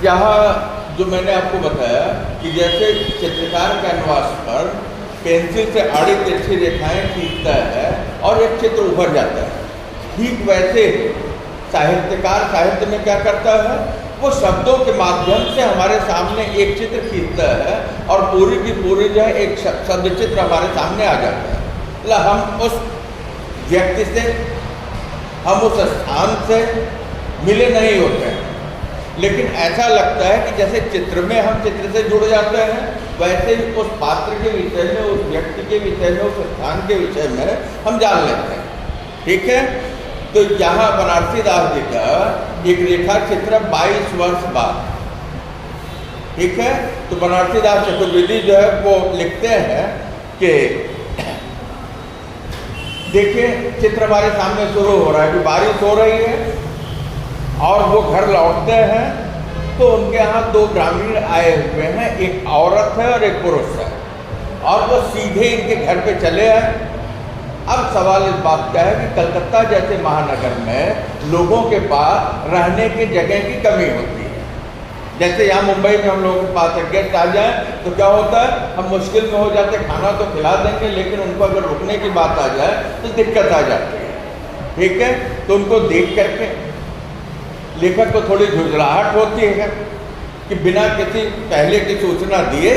यहाँ जो मैंने आपको बताया कि जैसे चित्रकार कैनवास पर पेंसिल से आड़ी तिरछी रेखाएं खींचता है और एक चित्र उभर जाता है, ठीक वैसे साहित्यकार साहित्य में क्या करता है, वो शब्दों के माध्यम से हमारे सामने एक चित्र खींचता है और पूरी की पूरी जो है एक शब्द चित्र हमारे सामने आ जाता है। मतलब हम उस व्यक्ति से, हम उस स्थान से मिले नहीं होते हैं, लेकिन ऐसा लगता है कि जैसे चित्र में हम चित्र से जुड़ जाते हैं, वैसे ही उस पात्र के विषय में, उस व्यक्ति के विषय में, उस स्थान के विषय में हम जान लेते हैं। ठीक है, तो यहाँ बनारसी दास जी का एक रेखा चित्र 22 वर्ष बाद। ठीक है, तो बनारसी दास चतुर्वेदी जो है वो लिखते हैं कि देखिए चित्र हमारे सामने शुरू हो रहा है कि बारिश हो रही है और वो घर लौटते हैं तो उनके यहाँ दो ग्रामीण आए हुए हैं, एक औरत है और एक पुरुष है, और वो सीधे इनके घर पे चले आए। अब सवाल इस बात का है कि कलकत्ता जैसे महानगर में लोगों के पास रहने की जगह की कमी होती है। जैसे यहाँ मुंबई में हम लोगों के पास गेस्ट आ जाए तो क्या होता है, हम मुश्किल में हो जाते, खाना तो खिला देंगे लेकिन उनको अगर रुकने की बात आ जाए तो दिक्कत आ जाती है। ठीक है, तो उनको देख करके लेखक को थोड़ी झुंझलाहट होती है कि बिना किसी पहले की सूचना दिए,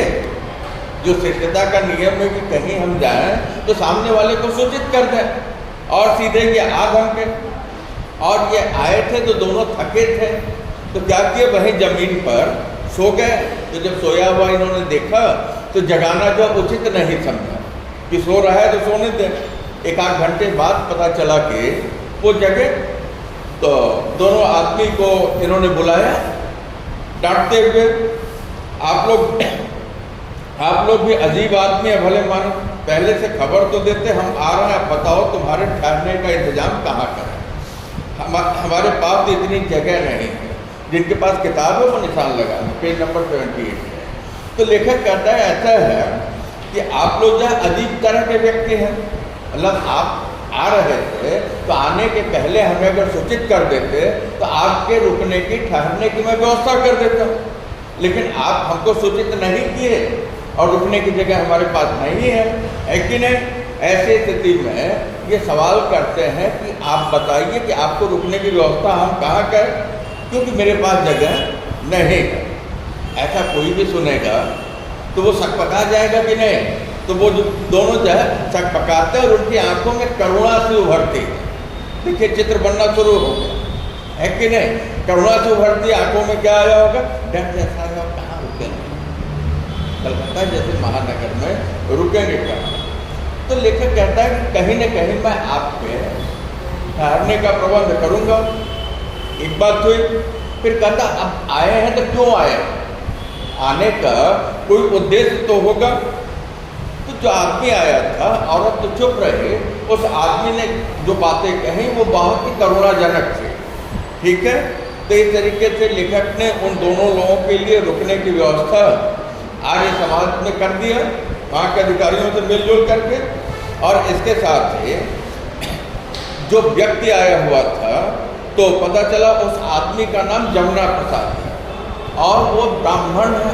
जो शिष्टता का नियम है कि कहीं हम जाएं तो सामने वाले को सूचित कर दें और सीधे ये आ धमके। और ये आए थे तो दोनों थके थे, तो क्या किए, वहीं जमीन पर सो गए। तो जब सोया हुआ इन्होंने देखा तो जगाना जो उचित नहीं समझा कि सो रहा है तो सोने दें। एक आध घंटे बाद पता चला कि वो जगे, तो दोनों आदमी को इन्होंने बुलाया डांटते हुए, आप लोग भी अजीब आदमी है, भले मानो पहले से खबर तो देते, हम आ रहे हैं, बताओ तुम्हारे ठहरने का इंतजाम कहाँ करें, हमारे पास तो इतनी जगह नहीं है। जिनके पास किताब है वो निशान लगा, पेज नंबर 78 है। तो लेखक कहता है ऐसा है कि आप लोग जो अजीब तरह के व्यक्ति हैं, मतलब आप आ रहे थे तो आने के पहले हमें अगर सूचित कर देते तो आपके रुकने की, ठहरने की मैं व्यवस्था कर देता, लेकिन आप हमको सूचित नहीं किए और रुकने की जगह हमारे पास नहीं है कि नहीं। ऐसी स्थिति में ये सवाल करते हैं कि आप बताइए कि आपको रुकने की व्यवस्था हम कहाँ करें, क्योंकि मेरे पास जगह नहीं है। ऐसा कोई भी सुनेगा तो वो शक पका जाएगा कि नहीं। तो वो जो दोनों जो है शक पकाते हैं और उनकी आंखों में करुणा से उभरती है। देखिए चित्र बनना शुरू हो गया है कि नहीं, करुणा से उभरती आंखों में क्या आया होगा, डर जैसा आया, कहाँ रुकेंगे, कलकत्ता जैसे महानगर में रुकेंगे कहाँ। तो लेखक कहता है कि कहीं न कहीं मैं आप पे ठहरने का प्रबंध करूँगा। एक बात हुई, फिर कहता अब आए हैं तो क्यों आए, आने का कोई उद्देश्य तो होगा। तो जो आदमी आया था, औरत तो चुप रही, उस आदमी ने जो बातें कही वो बहुत ही करुणाजनक थी। ठीक है, तो इस तरीके से लेखक ने उन दोनों लोगों के लिए रुकने की व्यवस्था आर्य समाज में कर दिया, वहाँ के अधिकारियों से मिलजुल करके। और इसके साथ ही जो व्यक्ति आया हुआ था तो पता चला उस आदमी का नाम जमुना प्रसाद है और वो ब्राह्मण है।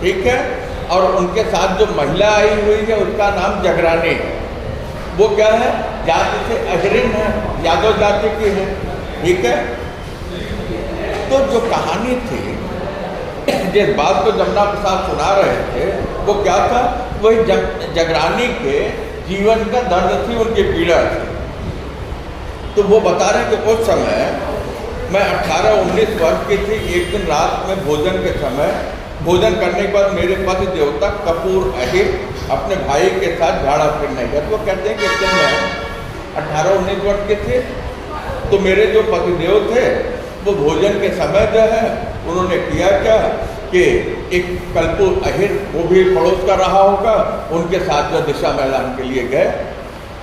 ठीक है, और उनके साथ जो महिला आई हुई है उसका नाम जगरानी है। वो क्या है, जाति से अग्रणी है, यादव जाति की है। ठीक है, तो जो कहानी थी, जिस बात को जमुना प्रसाद सुना रहे थे वो क्या था, वही जगरानी के जीवन का दर्द थी, उनकी पीड़ा थी। तो वो बता रहे कि उस समय मैं 18-19 वर्ष की थी। एक दिन रात में भोजन के समय, भोजन करने के बाद मेरे पति देवता कपूर अहिर अपने भाई के साथ झाड़ा फिरने गए। तो वो कहते हैं कि एक दिन मैं 18-19 वर्ष के थे, तो मेरे जो पतिदेव थे वो भोजन के समय जो है उन्होंने किया क्या कि एक कपूर अहिर, वो भी पड़ोस का रहा होगा, उनके साथ जो दिशा मैदान के लिए गए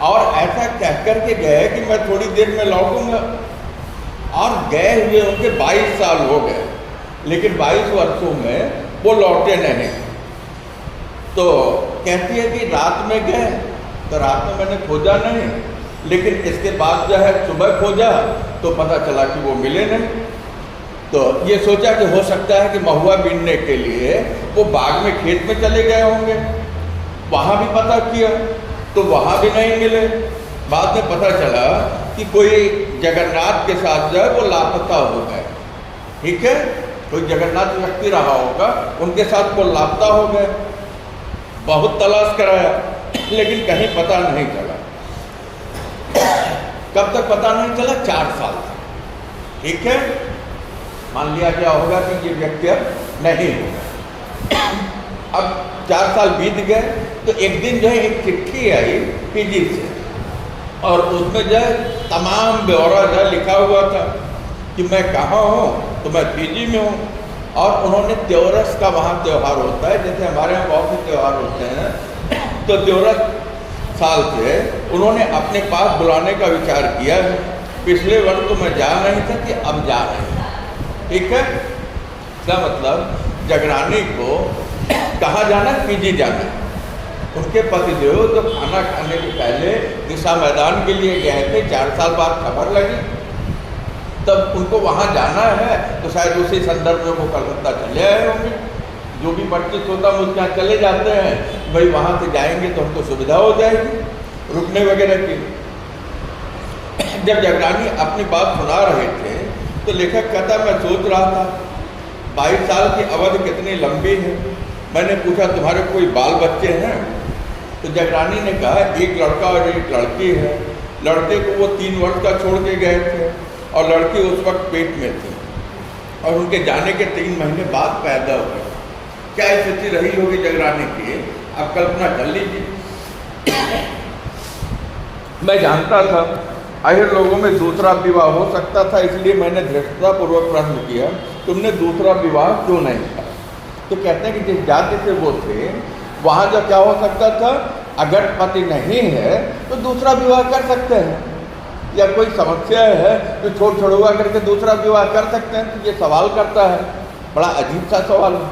और ऐसा कह कर के गए कि मैं थोड़ी देर में लौटूंगा। और गए हुए उनके 22 साल हो गए, लेकिन 22 वर्षों में वो लौटे नहीं। तो कहती है कि रात में गए तो रात में मैंने खोजा नहीं, लेकिन इसके बाद जो है सुबह खोजा तो पता चला कि वो मिले नहीं। तो ये सोचा कि हो सकता है कि महुआ बीनने के लिए वो बाग में खेत में चले गए होंगे। वहाँ भी पता किया तो वहाँ भी नहीं मिले। बाद में पता चला कि कोई जगन्नाथ के साथ जो है वो लापता हो गए। ठीक है, कोई जगन्नाथ व्यक्ति रहा होगा, उनके साथ वो लापता हो गए। बहुत तलाश कराया लेकिन कहीं पता नहीं चला। कब तक पता नहीं चला? 4 साल तक। ठीक है, मान लिया क्या होगा कि ये व्यक्ति अब नहीं होगा। अब 4 साल बीत गए तो एक दिन जो है एक चिट्ठी आई पीजी से, और उसमें जो है तमाम ब्यौरा जो है लिखा हुआ था कि मैं कहाँ हूँ, तो मैं पीजी में हूँ। और उन्होंने त्योरस का वहाँ त्यौहार होता है, जैसे हमारे यहाँ बहुत से त्यौहार होते हैं, तो त्योरस साल से उन्होंने अपने पास बुलाने का विचार किया है। पिछले वर्ष तो मैं जा नहीं था कि अब जा रहे हैं। ठीक है, इसका मतलब जगरानी को कहाँ जाना? पीजी जाना। उनके पतिदेव जो खाना खाने के पहले दिशा मैदान के लिए गए थे, 4 साल बाद खबर लगी, तब उनको वहाँ जाना है, तो शायद उसी संदर्भ में वो कलकत्ता चले आए होंगे। जो भी परिचित होता है उसके यहाँ चले जाते हैं, भाई वहाँ से जाएंगे तो हमको सुविधा हो जाएगी रुकने वगैरह की। जब जगरानी अपनी बात सुना रहे थे तो लेखक कहता मैं सोच रहा था 22 साल की अवधि कितनी लंबी है। मैंने पूछा तुम्हारे कोई बाल बच्चे हैं? तो जगरानी ने कहा एक लड़का और एक लड़की है। लड़के को वो 3 वर्ष का छोड़ के गए थे और लड़की उस वक्त पेट में थी, और उनके जाने के 3 महीने बाद पैदा हुए। क्या स्थिति रही होगी जगरानी की, आप कल्पना कर लीजिए। मैं जानता था आखिर लोगों में दूसरा विवाह हो सकता था, इसलिए मैंने धृष्टतापूर्वक प्रश्न किया तुमने दूसरा विवाह क्यों नहीं किया? तो कहते हैं कि जिस जाति से वो थे वहाँ जो क्या हो सकता था, अगर पति नहीं है तो दूसरा विवाह कर सकते हैं, या कोई समस्या है तो छोड़ छोड़ुआ करके दूसरा विवाह कर सकते हैं। तो ये सवाल करता है, बड़ा अजीब सा सवाल है।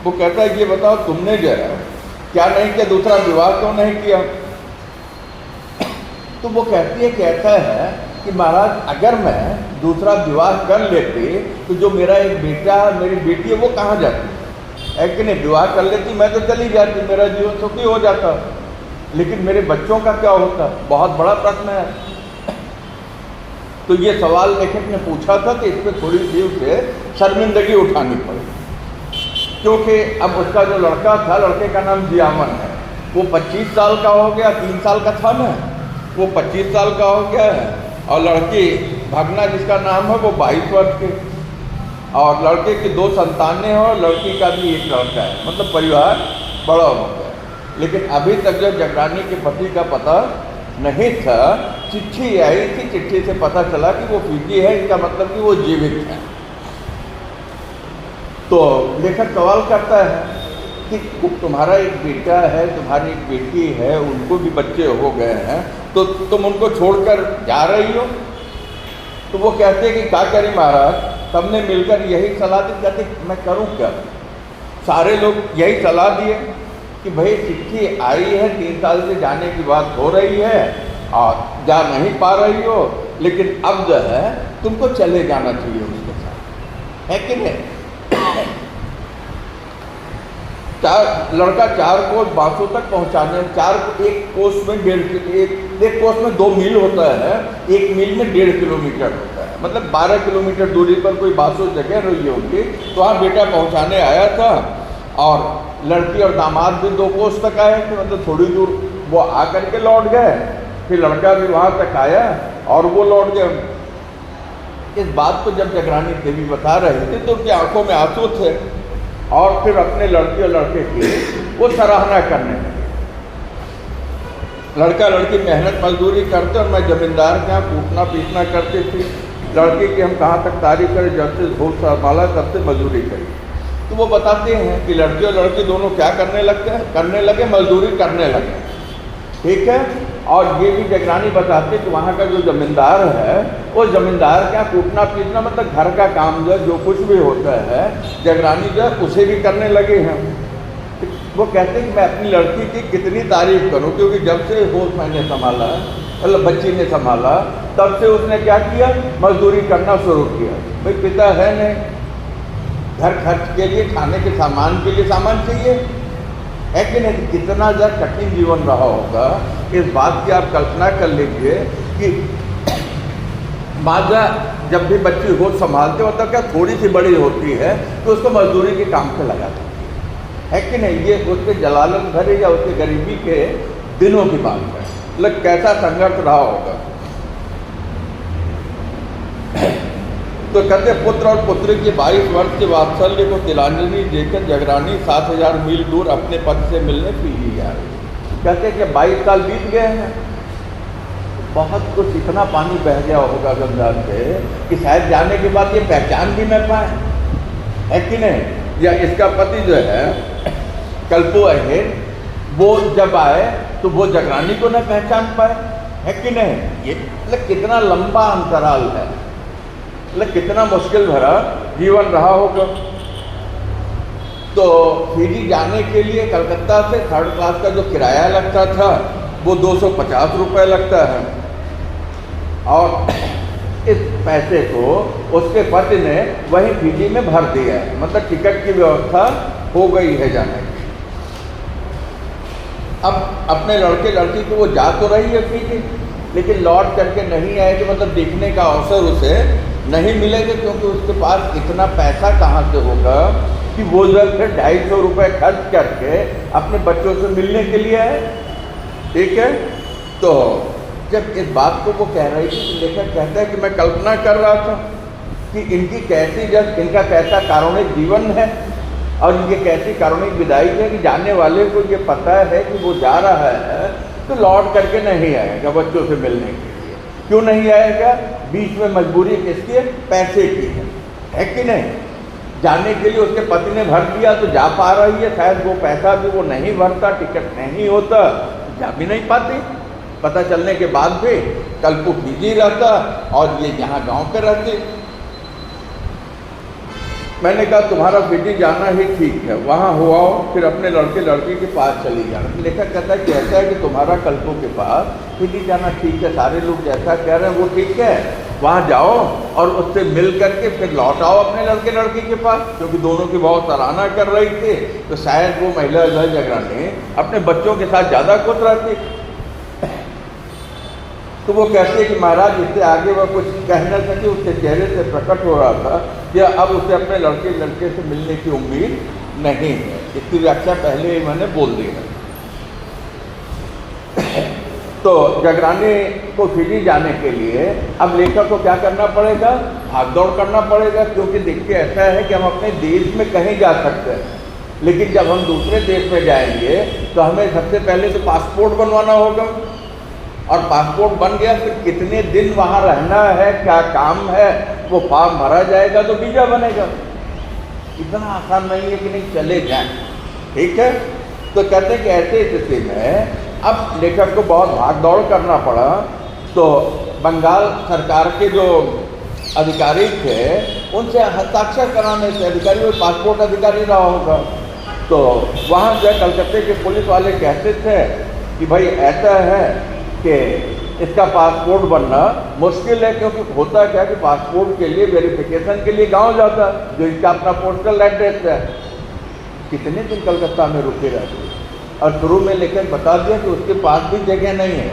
वो कहता है ये बताओ तुमने जो है क्या नहीं किया, दूसरा विवाह क्यों नहीं किया? तो वो कहती है, कहता है कि महाराज अगर मैं दूसरा विवाह कर लेती तो जो मेरा एक बेटा मेरी बेटी है वो कहाँ जाती है कि नहीं? विवाह कर लेती मैं तो चली जाती, मेरा जीवन सुखी हो जाता, लेकिन मेरे बच्चों का क्या होता? बहुत बड़ा प्रश्न है। तो ये सवाल लेखक ने पूछा था कि इस पर थोड़ी देर से शर्मिंदगी उठानी पड़ी, क्योंकि अब उसका जो लड़का था, लड़के का नाम जियामन है, वो 25 साल का हो गया, 3 साल का था ना, वो 25 साल का हो गया है। और लड़की भगना जिसका नाम है वो 22 वर्ष के, और लड़के की 2 संतानें हैं और लड़की का भी 1 लड़का है, मतलब परिवार बड़ा हो गया। लेकिन अभी तक जो जगरानी के पति का पता नहीं था। चिट्ठी आई थी, चिट्ठी से पता चला कि वो पीजी है, इसका मतलब कि वो जीवित है। तो लेखक सवाल करता है कि तुम्हारा एक बेटा है, तुम्हारी एक बेटी है, उनको भी बच्चे हो गए हैं, तो तुम उनको छोड़कर जा रही हो? तो वो कहते कि क्या करें महाराज, सबने मिलकर यही सलाह दी। कहते मैं करूं क्या? सारे लोग यही सलाह दिए कि भाई चिट्ठी आई है, 3 साल से जाने की बात हो रही है और जा नहीं पा रही हो, लेकिन अब जो है तुमको चले जाना चाहिए उसके साथ, है कि नहीं? लड़का 4 कोस बांसों तक पहुंचाने, 1 कोस में 1 कोस में 2 मील होता है, 1 मील में 1.5 किलोमीटर होता है, मतलब 12 किलोमीटर दूरी पर कोई बांसों जगह रही होगी। तो वहाँ बेटा पहुंचाने आया था और लड़की और दामाद भी 2 कोस तक आए थे, मतलब थोड़ी दूर वो आ करके लौट गए। फिर लड़का भी वहाँ तक आया और वो लौट गए। इस बात को जब जगरानी देवी बता रहे थे तो उनकी आंखों में आंसू थे, और फिर अपने लड़की और लड़के की वो सराहना करने लगे। लड़का लड़की मेहनत मजदूरी करते और मैं जमींदार के यहाँ कूटना पीटना करती थी। लड़की की हम कहाँ तक तारीफ करें, जब से धूप संभाला तब से मजदूरी करी। तो वो बताते हैं कि लड़की और लड़की दोनों क्या करने लगे, मजदूरी करने लगे। ठीक है, और ये भी जगरानी बताते कि वहाँ का जो जमींदार है वो जमींदार क्या कूटना पीटना, मतलब घर का काम जो कुछ भी होता है जगरानी जो उसे भी करने लगे हैं। वो कहते हैं कि मैं अपनी लड़की की कितनी तारीफ करूं, क्योंकि जब से होश मैंने संभाला, मतलब बच्ची ने संभाला, तब से उसने क्या किया, मजदूरी करना शुरू किया। भाई पिता है नहीं, घर खर्च के लिए, खाने के सामान के लिए सामान चाहिए, है कि नहीं? कितना ज़्यादा कठिन जीवन रहा होगा, इस बात की आप कल्पना कर लीजिए कि माँ जब भी बच्ची होश संभालते हो तो क्या थोड़ी सी बड़ी होती है तो उसको मजदूरी के काम पे लगा देती है कि नहीं? ये उसके जलालत भरे या उसके गरीबी के दिनों की बात है, मतलब कैसा संघर्ष रहा होगा। तो कहते पुत्र और पुत्री की 22 वर्ष के वात्सल्य को तिलांजलि देकर जगरानी 7000 मील दूर अपने पति से मिलने पीली जा रही। कहते कि 22 साल बीत गए हैं, बहुत कुछ इतना पानी बह गया होगा गंगा से कि शायद जाने के बाद ये पहचान भी न पाए, है कि नहीं? या इसका पति जो है कल्पो अहेर, वो जब आए तो वो जगरानी को न पहचान पाए, है कि नहीं? ये मतलब कितना लंबा अंतराल है, मतलब कितना मुश्किल भरा जीवन रहा होगा। तो फिजी जाने के लिए कलकत्ता से 3rd क्लास का जो किराया लगता था वो 250 रुपये लगता है, और इस पैसे को उसके पति ने वहीं फिजी में भर दिया है, मतलब टिकट की व्यवस्था हो गई है जाने की। अब अपने लड़के लड़की को वो जा तो रही है फिजी, लेकिन लौट करके नहीं आएगी, मतलब देखने का अवसर उसे नहीं मिलेगा, क्योंकि उसके पास इतना पैसा कहाँ से होगा कि वो जो फिर 250 रुपये खर्च करके अपने बच्चों से मिलने के लिए आए। ठीक है, तो जब इस बात को वो कह रही थी तो लेखक कहता है कि मैं कल्पना कर रहा था कि इनकी कैसी, जब इनका कैसा कारुणिक जीवन है और इनकी कैसी कारुणिक विदाई है कि जाने वाले को ये पता है कि वो जा रहा है तो लौट करके नहीं आएगा बच्चों से मिलने के लिए। क्यों नहीं आएगा? बीच में मजबूरी किसकी है? पैसे की है कि नहीं? जाने के लिए उसके पति ने भर दिया तो जा पा रही है, शायद वो पैसा भी वो नहीं भरता, टिकट नहीं होता, जा भी नहीं पाती। पता चलने के बाद भी कल को फिजी रहता और ये यहाँ गांव पे रहती। मैंने कहा तुम्हारा फिजी जाना ही ठीक है, वहाँ हुआ फिर अपने लड़के लड़की के पास चली जाना। लेखक कहता है कि ऐसा है कि तुम्हारा कल्पों के पास फिजी जाना ठीक है, सारे लोग जैसा कह रहे हैं वो ठीक है, वहाँ जाओ और उससे मिल करके फिर लौट आओ अपने लड़के लड़की के पास, क्योंकि दोनों की बहुत सराहना कर रही थी। तो शायद वो महिला जगरानी अपने बच्चों के साथ ज़्यादा खुश रहती। तो वो कहते हैं कि महाराज इससे आगे वह कुछ कह न सके, उसके चेहरे से प्रकट हो रहा था कि अब उसे अपने लड़के लड़के से मिलने की उम्मीद नहीं है। इसकी व्याख्या पहले ही मैंने बोल दी है। तो जगरानी को फिजी जाने के लिए अब लेखक को क्या करना पड़ेगा? भागदौड़ करना पड़ेगा, क्योंकि देखिए ऐसा है कि हम अपने देश में कहीं जा सकते हैं, लेकिन जब हम दूसरे देश में जाएंगे तो हमें सबसे पहले तो पासपोर्ट बनवाना होगा, और पासपोर्ट बन गया फिर कितने दिन वहाँ रहना है, क्या काम है, वो फॉर्म भरा जाएगा तो वीजा बनेगा। इतना आसान नहीं है कि नहीं चले जाएं। ठीक है, तो कहते हैं कि ऐसे स्थिति में अब लेखक को बहुत भाग दौड़ करना पड़ा। तो बंगाल सरकार के जो अधिकारी थे उनसे हस्ताक्षर कराने से, अधिकारी वो पासपोर्ट अधिकारी रहा होगा, तो वहाँ जो कलकत्ते के पुलिस वाले कहते थे कि भाई ऐसा है कि इसका पासपोर्ट बनना मुश्किल है, क्योंकि होता क्या है कि पासपोर्ट के लिए वेरिफिकेशन के लिए गांव जाता जो इसका अपना पोस्टल एड्रेस है। कितने दिन कलकत्ता में रुके रहते, और शुरू में लेकर बता दिया कि उसके पास भी जगह नहीं है,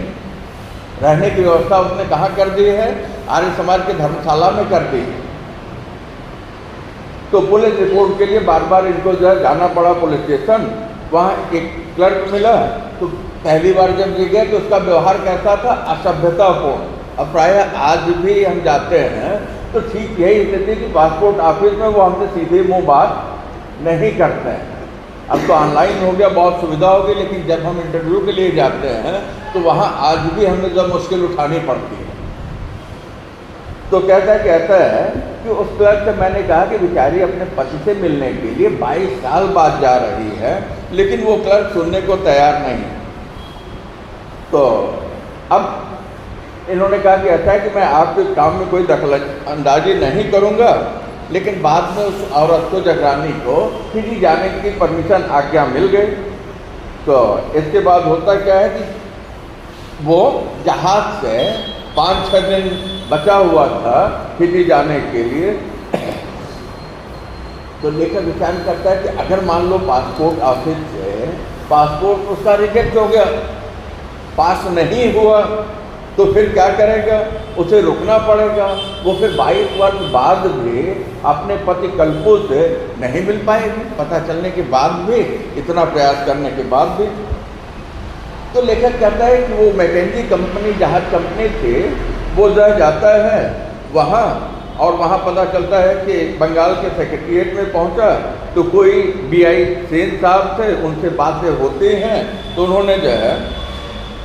रहने की व्यवस्था उसने कहाँ कर दी है? आर्य समाज के धर्मशाला में कर दी। तो पुलिस रिपोर्ट के लिए बार बार इनको जो है जाना पड़ा पुलिस स्टेशन। वहाँ एक क्लर्क मिला, तो पहली बार जब ये गए तो उसका व्यवहार कैसा था? असभ्यतापूर्ण। अब प्रायः आज भी हम जाते हैं तो ठीक यही स्थिति कि पासपोर्ट ऑफिस में वो हमसे सीधे मुँह बात नहीं करते हैं। अब तो ऑनलाइन हो गया, बहुत सुविधा हो गई, लेकिन जब हम इंटरव्यू के लिए जाते हैं तो वहाँ आज भी हमें जब मुश्किल उठानी पड़ती है। तो कहता है कि उस क्लर्क से मैंने कहा कि बेचारी अपने पति से मिलने के लिए 22 साल बाद जा रही है, लेकिन वो क्लर्क सुनने को तैयार नहीं। तो अब इन्होंने कहा कि ऐसा है कि मैं आपके काम में कोई दखल अंदाजी नहीं करूँगा, लेकिन बाद में उस औरत को, जगरानी को, फिजी जाने की परमिशन, आज्ञा मिल गई। तो इसके बाद होता क्या है कि वो जहाज से 5-6 दिन बचा हुआ था फिजी जाने के लिए। तो लेखक विचार करता है कि अगर मान लो पासपोर्ट ऑफिस से पासपोर्ट उसका रिजेक्ट हो गया, पास नहीं हुआ, तो फिर क्या करेगा? उसे रुकना पड़ेगा। वो फिर 22 वर्ष बाद भी अपने पति कल्पू से नहीं मिल पाएगी, पता चलने के बाद भी, इतना प्रयास करने के बाद भी। तो लेखक कहता है कि वो मैकेंजी कंपनी, जहाज कंपनी थी, वो जाता है वहाँ, और वहाँ पता चलता है कि बंगाल के सेक्रेटरिएट में पहुँचा तो कोई BI सेन साहब थे, उनसे बातें होती हैं, तो उन्होंने जो है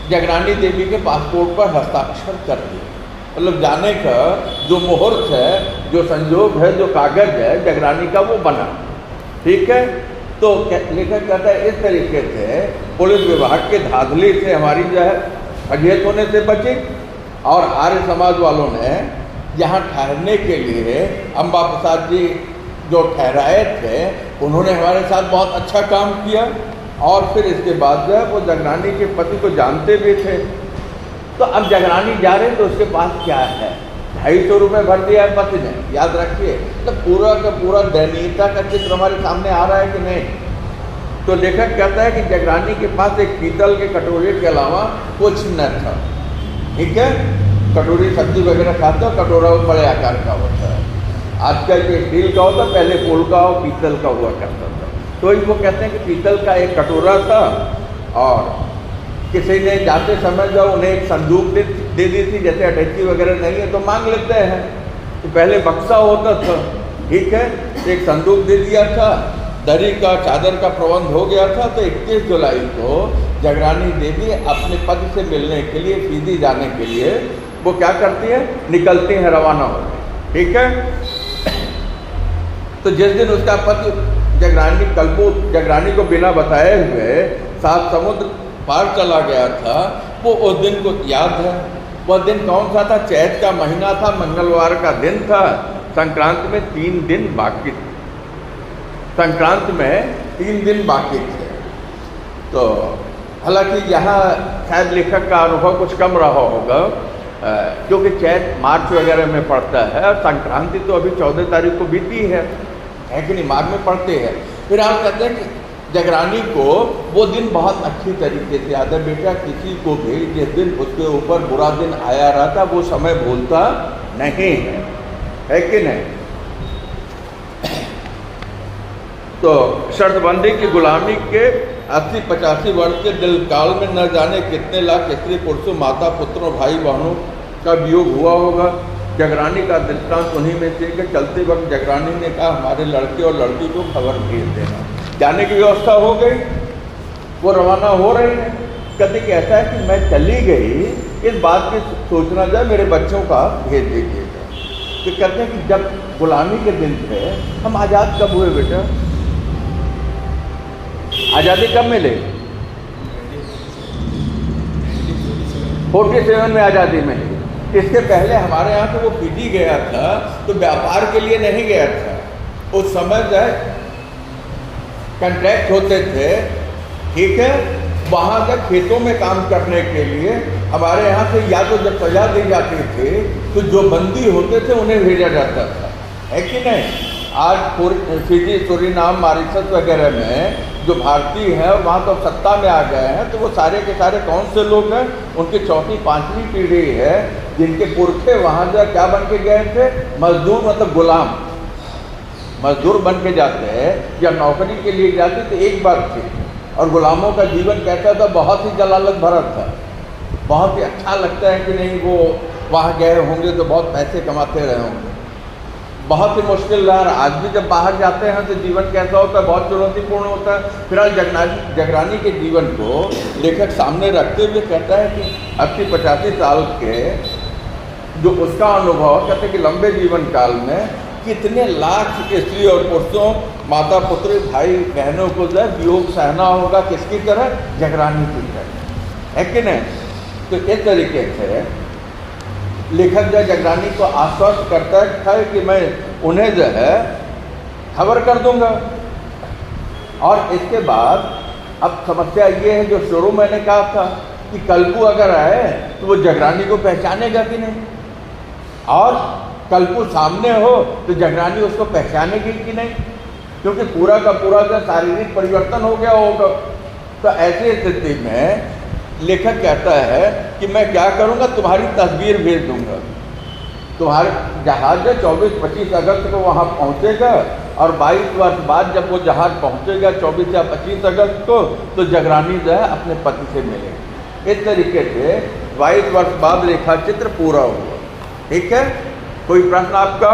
जगरानी देवी के पासपोर्ट पर हस्ताक्षर कर दिए। मतलब जाने का जो मुहूर्त है, जो संजोग है, जो कागज है जगरानी का, वो बना। ठीक है, तो लेखक कहता है इस तरीके से पुलिस विभाग के धांधली से हमारी जो है फजीहत होने से बची, और आर्य समाज वालों ने यहाँ ठहरने के लिए अम्बा प्रसाद जी जो ठहराए थे, उन्होंने हमारे साथ बहुत अच्छा काम किया। और फिर इसके बाद जो है वो जगरानी के पति को जानते भी थे। तो अब जगरानी जा रहे तो उसके पास क्या है? 250 रुपये भर दिया है पति ने, याद रखिए। तो पूरा का पूरा दयनीयता का चित्र हमारे सामने आ रहा है कि नहीं? तो लेखक कहता है कि जगरानी के पास एक पीतल के कटोरे के अलावा कुछ न था। ठीक है, कटोरी सब्जी वगैरह खाते हो, कटोरा वो बड़े आकार का होता है। आजकल के स्टील का होता, पहले फूल का और पीतल का हुआ करता था। तो वो कहते हैं कि पीतल का एक कटोरा था, और किसी ने जाते समय जब उन्हें एक संदूक दे दी थी, जैसे अटैची वगैरह नहीं है तो मांग लेते हैं, तो पहले बक्सा होता था। ठीक है, एक संदूक दे दिया था, दरी का चादर का प्रबंध हो गया था। तो 21 जुलाई को जगरानी देवी अपने पति से मिलने के लिए, सीधी जाने के लिए वो क्या करती है? निकलती हैं, रवाना होती है। ठीक है, तो जिस दिन उसका पति जगरानी को बिना बताए हुए 7 समुद्र पार चला गया था, वो उस दिन को याद है। वह दिन कौन सा था? चैत का महीना था, मंगलवार का दिन था, संक्रांति में 3 दिन बाकी थे। संक्रांति में 3 दिन बाकी थे। तो हालांकि यहाँ शायद लेखक का अनुभव कुछ कम रहा होगा, क्योंकि चैत मार्च वगैरह में पड़ता है, और संक्रांति तो अभी 14 तारीख को बीती है कि नहीं, मार्च में पड़ते हैं। फिर आप कहते हैं कि जगरानी को वो दिन बहुत अच्छी तरीके से याद है। बेटा, किसी को भी जिस दिन उसके ऊपर बुरा दिन आया रहता, वो समय भूलता नहीं है कि नहीं? तो शर्तबंदी की गुलामी के 80-85 वर्ष के दिल काल में न जाने कितने लाख स्त्री पुरुषों, माता पुत्रों, भाई बहनों का वियोग हुआ होगा। जगरानी का दृष्टांत उन्हीं में से कि चलते वक्त जगरानी ने कहा, हमारे लड़के और लड़की को खबर भेज देना। जाने की व्यवस्था हो गई, वो रवाना हो रही है। कहते कि ऐसा है कि मैं चली गई, इस बात की सोचना जाए, मेरे बच्चों का भेज दीजिएगा। तो कहते हैं कि जब गुलामी के दिन थे, हम आज़ाद कब हुए बेटा? आज़ादी कब मिले? 47 में आज़ादी मिली। इसके पहले हमारे यहाँ तो वो फिजी गया था, तो व्यापार के लिए नहीं गया था। उस समय जो कॉन्ट्रैक्ट होते थे, ठीक है, वहाँ तक खेतों में काम करने के लिए हमारे यहाँ से या तो जब सजा दी जाती थी, तो जो बंदी होते थे उन्हें भेजा जाता था, है कि नहीं? आज फिजी, सूरीनाम, मॉरिशस वगैरह में जो भारतीय हैं वहाँ तो सत्ता में आ गए हैं, तो वो सारे के सारे कौन से लोग हैं? उनकी 4वीं-5वीं पीढ़ी है, जिनके पुरखे वहाँ जा क्या बन के गए थे? मजदूर, मतलब गुलाम। मजदूर बन के जाते हैं या नौकरी के लिए जाते तो एक बात थी, और गुलामों का जीवन कैसा था? बहुत ही जलालत भरा था। बहुत ही अच्छा लगता है कि नहीं, वो वहाँ गए होंगे तो बहुत पैसे कमाते रहे होंगे, बहुत ही मुश्किल रहा। आज भी जब बाहर जाते हैं तो जीवन कैसा होता है? बहुत चुनौतीपूर्ण होता है। फिलहाल जगरानी के जीवन को लेखक सामने रखते हुए कहता है कि 80-85 साल के जो उसका अनुभव, कहते हैं कि लंबे जीवन काल में कितने लाख स्त्री और पुरुषों, माता पुत्र, भाई बहनों को जो वियोग सहना होगा, किसकी तरह? जगरानी की तरह, है कि नहीं? तो इस तरीके से लेखक जो जगरानी को आश्वस्त करता है कि मैं उन्हें जो है खबर कर दूंगा। और इसके बाद अब समस्या ये है, जो शुरू मैंने कहा था कि कल्पू अगर आए तो वो जगरानी को पहचानेगा कि नहीं, और कल्पू सामने हो तो जगरानी उसको पहचानेगी कि नहीं। क्योंकि पूरा का पूरा का शारीरिक परिवर्तन हो गया होगा। तो ऐसी स्थिति में लेखक कहता है कि मैं क्या करूँगा, तुम्हारी तस्वीर भेज दूँगा। तुम्हारे जहाज 24-25 अगस्त को वहाँ पहुँचेगा और 22 वर्ष बाद जब वो जहाज पहुँचेगा 24 या 25 अगस्त को, तो जगरानी जो है अपने पति से मिलेगी। इस तरीके से 22 वर्ष बाद रेखा चित्र पूरा हुआ। ठीक है, कोई प्रश्न आपका?